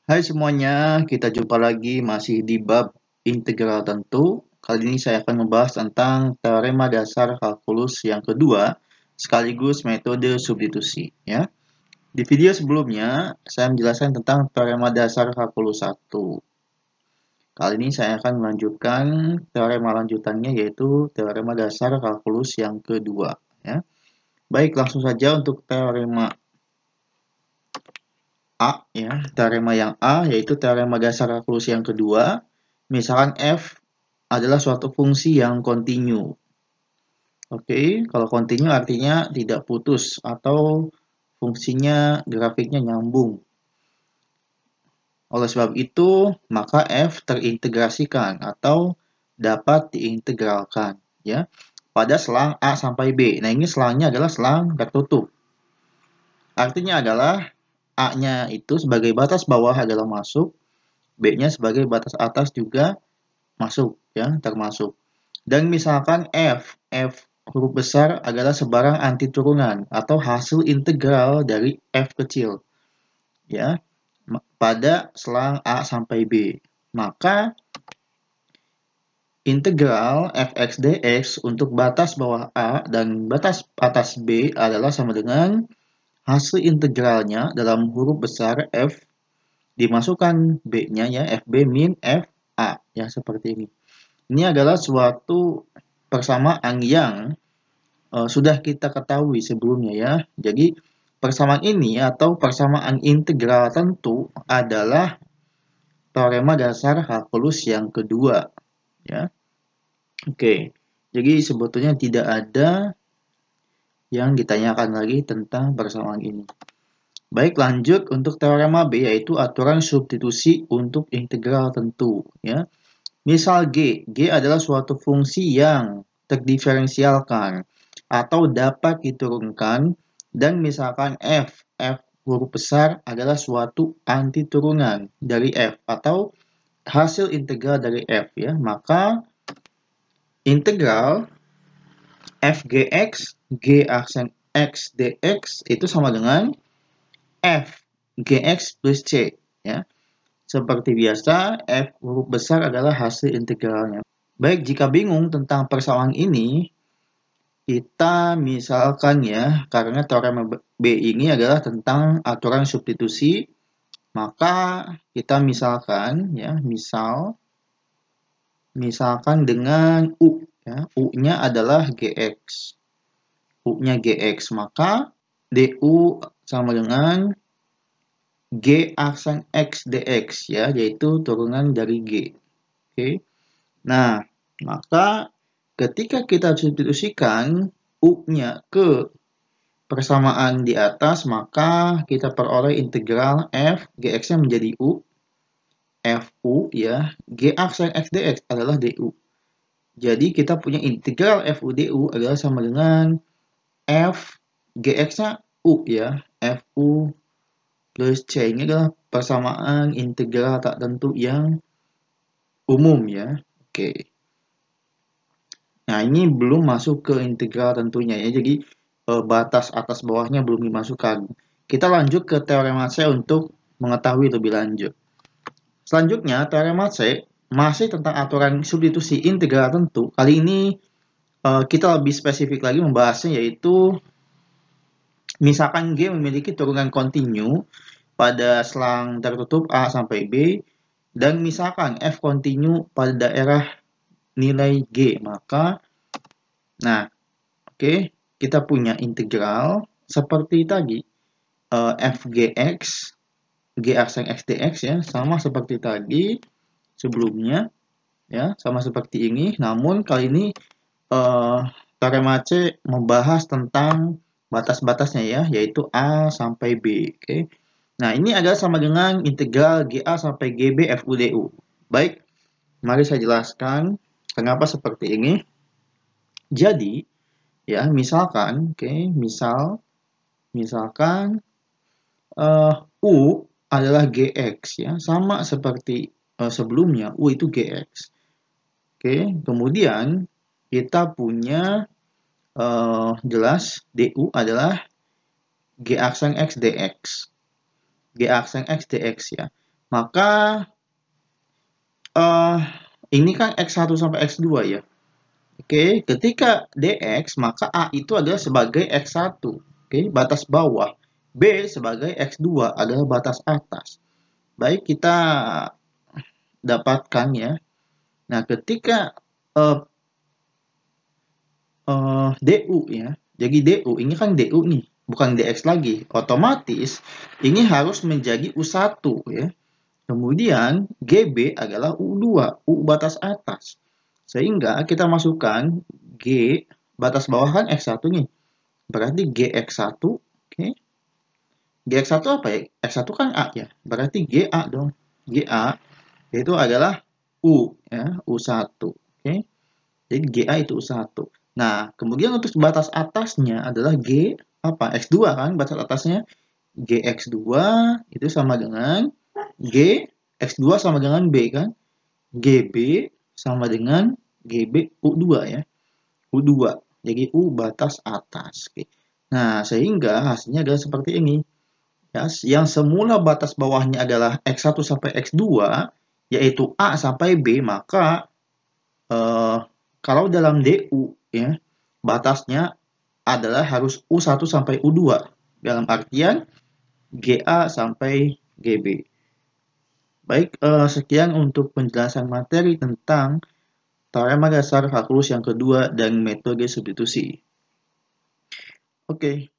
Hai semuanya, kita jumpa lagi masih di bab integral tentu. Kali ini saya akan membahas tentang teorema dasar kalkulus yang kedua, sekaligus metode substitusi. Ya. Di video sebelumnya, saya menjelaskan tentang teorema dasar kalkulus 1. Kali ini saya akan melanjutkan teorema lanjutannya, yaitu teorema dasar kalkulus yang kedua. Ya. Baik, langsung saja untuk teorema A, ya, teorema yang A yaitu teorema dasar kalkulus yang kedua. Misalkan f adalah suatu fungsi yang kontinu. Oke, kalau kontinu artinya tidak putus atau fungsinya grafiknya nyambung. Oleh sebab itu, maka f terintegrasikan atau dapat diintegralkan, ya, pada selang A sampai B. Nah, ini selangnya adalah selang tertutup. Artinya adalah A-nya itu sebagai batas bawah adalah masuk, B-nya sebagai batas atas juga masuk, ya, termasuk. Dan misalkan f huruf besar adalah sebarang antiturunan atau hasil integral dari f kecil, ya, pada selang A sampai B. Maka integral fx dx untuk batas bawah A dan batas atas B adalah sama dengan hasil integralnya dalam huruf besar f dimasukkan B-nya, ya, fb min fa, ya, seperti ini. Ini adalah suatu persamaan yang sudah kita ketahui sebelumnya, ya. Jadi persamaan ini atau persamaan integral tentu adalah teorema dasar kalkulus yang kedua, ya. Oke. Jadi sebetulnya tidak ada yang ditanyakan lagi tentang persamaan ini. Baik, lanjut untuk teorema B, yaitu aturan substitusi untuk integral tentu, ya. Misal G adalah suatu fungsi yang terdiferensialkan atau dapat diturunkan, dan misalkan f huruf besar adalah suatu antiturunan dari f atau hasil integral dari f, ya, maka integral f gx g aksen x dx itu sama dengan f gx plus c, ya. Seperti biasa, f huruf besar adalah hasil integralnya. Baik, jika bingung tentang persamaan ini, kita misalkan, ya, karena teorema B ini adalah tentang aturan substitusi, maka kita misalkan, ya, misalkan dengan U, ya, U-nya adalah GX. U-nya GX, maka DU sama dengan G aksen X dx, ya, yaitu turunan dari G. Oke. Nah, maka ketika kita substitusikan U-nya ke persamaan di atas, maka kita peroleh integral f gx-nya menjadi U, fu, ya, G aksen X dx adalah du. Jadi kita punya integral fu du adalah sama dengan f gx-nya U, ya, fu plus c. Ini adalah persamaan integral tak tentu yang umum, ya. Oke. Nah, ini belum masuk ke integral tentunya, ya. Jadi batas atas bawahnya belum dimasukkan. Kita lanjut ke teorema C untuk mengetahui lebih lanjut. Selanjutnya, teorema C masih tentang aturan substitusi integral tentu. Kali ini kita lebih spesifik lagi membahasnya, yaitu misalkan G memiliki turunan kontinu pada selang tertutup A sampai B, dan misalkan F kontinu pada daerah nilai G, maka, nah, oke, kita punya integral seperti tadi, f gx, g aksen x dx, ya, sama seperti tadi sebelumnya, ya, sama seperti ini. Namun kali ini teorema C membahas tentang batas-batasnya, ya, yaitu A sampai B. Oke. Nah, ini adalah sama dengan integral GA sampai GB FUDU. Baik, mari saya jelaskan kenapa seperti ini. Jadi, ya, misalkan, oke, misalkan U adalah GX, ya, sama seperti sebelumnya, U itu GX. Oke, kemudian kita punya jelas DU adalah G aksen X dx. G aksen X dx, ya. Maka ini kan X1 sampai X2 ya. Oke, ketika DX, maka A itu adalah sebagai X1. Oke, batas bawah. B sebagai X2 adalah batas atas. Baik, kita dapatkan ya. Nah, ketika DU ya. Jadi DU, ini kan DU nih, bukan DX lagi. Otomatis ini harus menjadi U1 ya. Kemudian GB adalah U2, U batas atas. Sehingga kita masukkan G batas bawah kan X1 nih. Berarti GX1, oke. GX1 apa ya? X1 kan A ya. Berarti GA dong. GA itu adalah U ya, U1, oke. Jadi GA itu U1. Nah, kemudian untuk batas atasnya adalah G apa? X2 kan batas atasnya. GX2 itu sama dengan G X2 sama dengan B kan. GB sama dengan GB U2 ya. U2. Jadi U batas atas. Oke. Nah, sehingga hasilnya adalah seperti ini. Ya, yang semula batas bawahnya adalah X1 sampai X2, yaitu A sampai B, maka kalau dalam DU ya, batasnya adalah harus U1 sampai U2 dalam artian GA sampai GB. Baik, sekian untuk penjelasan materi tentang teorema dasar kalkulus yang kedua dan metode substitusi. Oke.